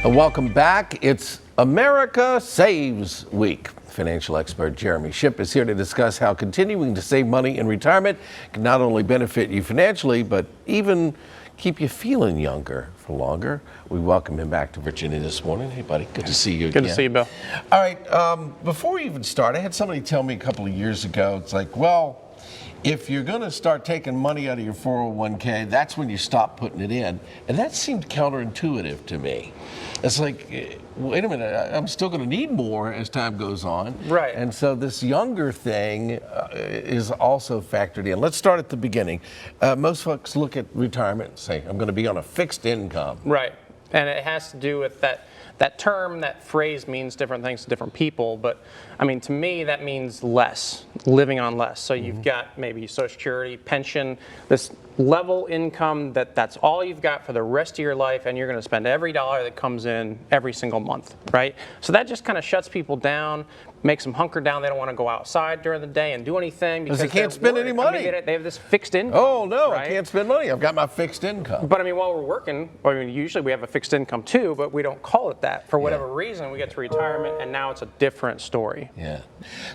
Welcome back. It's America Saves Week. Financial expert Jeremy Shipp is here to discuss how continuing to save money in retirement can not only benefit you financially, but even keep you feeling younger for longer. We welcome him back to Virginia this morning. Hey, buddy. Good to see you again. Good to see you, Bill. All right. Before we even start, I had somebody tell me a couple of years ago, it's like, well, if you're going to start taking money out of your 401k, that's when you stop putting it in. And that seemed counterintuitive to me. It's like, wait a minute, I'm still going to need more as time goes on. Right. And so this younger thing is also factored in. Let's start at the beginning. Most folks look at retirement and say, I'm going to be on a fixed income. Right. And it has to do with that term, that phrase means different things to different people. But I mean, to me, that means less, living on less. So you've got maybe Social Security, pension, this level income that's all you've got for the rest of your life, and you're going to spend every dollar that comes in every single month, right? So that just kind of shuts people down, makes them hunker down. They don't want to go outside during the day and do anything because they can't spend any money. I mean, they have this fixed income. Oh, no, right? I can't spend money. I've got my fixed income. But I mean, while we're working, I mean, usually we have a fixed income too, but we don't call it that. For whatever reason, we get to retirement, and now it's a different story. Yeah.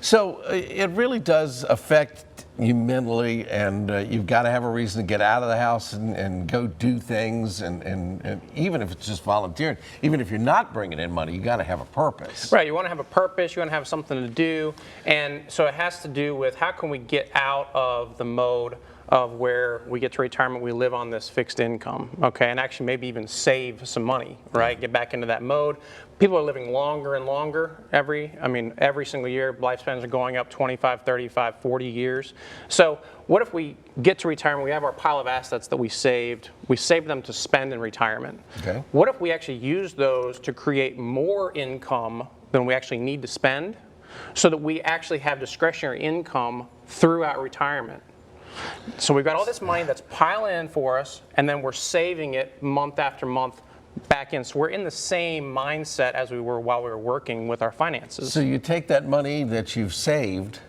So it really does affect you mentally, and you've got to have a reason to get out of the house and go do things, and even if it's just volunteering, even if you're not bringing in money, you got to have a purpose. Right, you want to have a purpose, you want to have something to do, and so it has to do with how can we get out of the mode of where we get to retirement, we live on this fixed income, okay, and actually maybe even save some money, right, get back into that mode. People are living longer and longer every single year. Lifespans are going up 25, 35, 40 years. So what if we get to retirement, we have our pile of assets that we saved them to spend in retirement. Okay. What if we actually use those to create more income than we actually need to spend so that we actually have discretionary income throughout retirement? So we've got all this money that's piling in for us, and then we're saving it month after month back in. So we're in the same mindset as we were while we were working with our finances. So you take that money that you've saved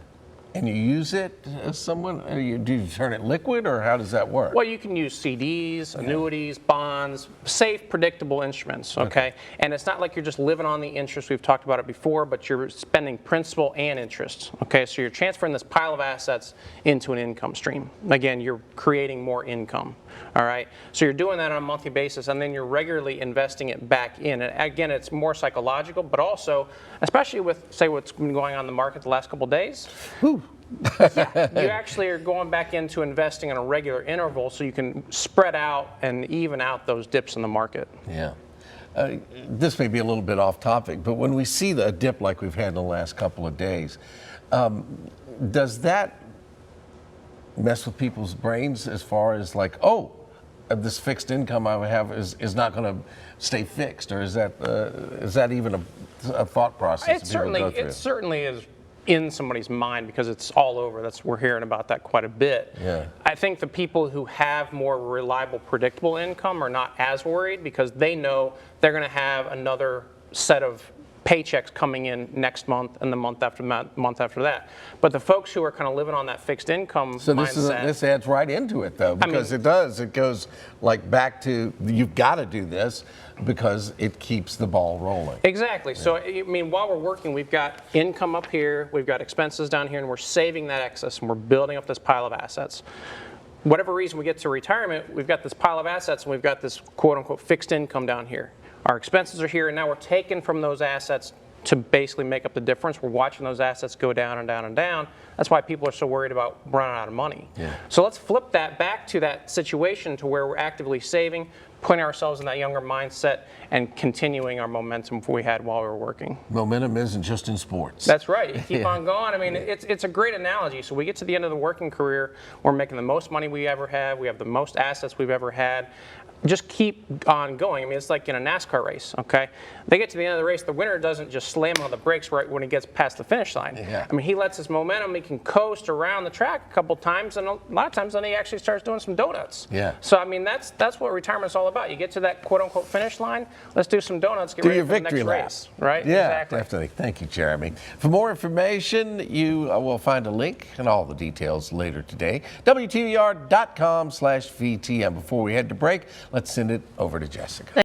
and you use it as someone, do you turn it liquid, or how does that work? Well, you can use CDs, annuities, bonds, safe, predictable instruments, okay? And it's not like you're just living on the interest. We've talked about it before, but you're spending principal and interest, okay? So you're transferring this pile of assets into an income stream. Again, you're creating more income, all right? So you're doing that on a monthly basis, and then you're regularly investing it back in. And again, it's more psychological, but also, especially with, say, what's been going on in the market the last couple of days, yeah, you actually are going back into investing on a regular interval so you can spread out and even out those dips in the market. Yeah. This may be a little bit off topic, but when we see a dip like we've had in the last couple of days, does that mess with people's brains as far as like, oh, this fixed income I have is not going to stay fixed, or is that even a thought process? It certainly is in somebody's mind because it's all over. We're hearing about that quite a bit. Yeah. I think the people who have more reliable, predictable income are not as worried because they know they're going to have another set of paychecks coming in next month and the month after that. But the folks who are kind of living on that fixed income mindset. This adds right into it though, because it goes like back to, you've got to do this because it keeps the ball rolling. Exactly. Yeah. So I mean, while we're working, we've got income up here, we've got expenses down here, and we're saving that excess and we're building up this pile of assets. Whatever reason we get to retirement, we've got this pile of assets and we've got this quote unquote fixed income down here. Our expenses are here, and now we're taking from those assets to basically make up the difference. We're watching those assets go down and down and down. That's why people are so worried about running out of money. Yeah. So let's flip that back to that situation to where we're actively saving, putting ourselves in that younger mindset, and continuing our momentum we had while we were working. Momentum isn't just in sports. That's right. You keep on going. I mean, it's a great analogy. So we get to the end of the working career, we're making the most money we ever had. We have the most assets we've ever had. Just keep on going. I mean, it's like in a NASCAR race, okay? They get to the end of the race, the winner doesn't just slam on the brakes right when he gets past the finish line. Yeah. I mean, he lets his momentum, he can coast around the track a couple times, and a lot of times then he actually starts doing some donuts. Yeah. So, I mean, that's what retirement's all about. You get to that quote-unquote finish line, let's do some donuts, get ready for the next race, right? Yeah, exactly. Definitely. Thank you, Jeremy. For more information, you will find a link and all the details later today. WTVR.com/VTM. Before we head to break, let's send it over to Jessica.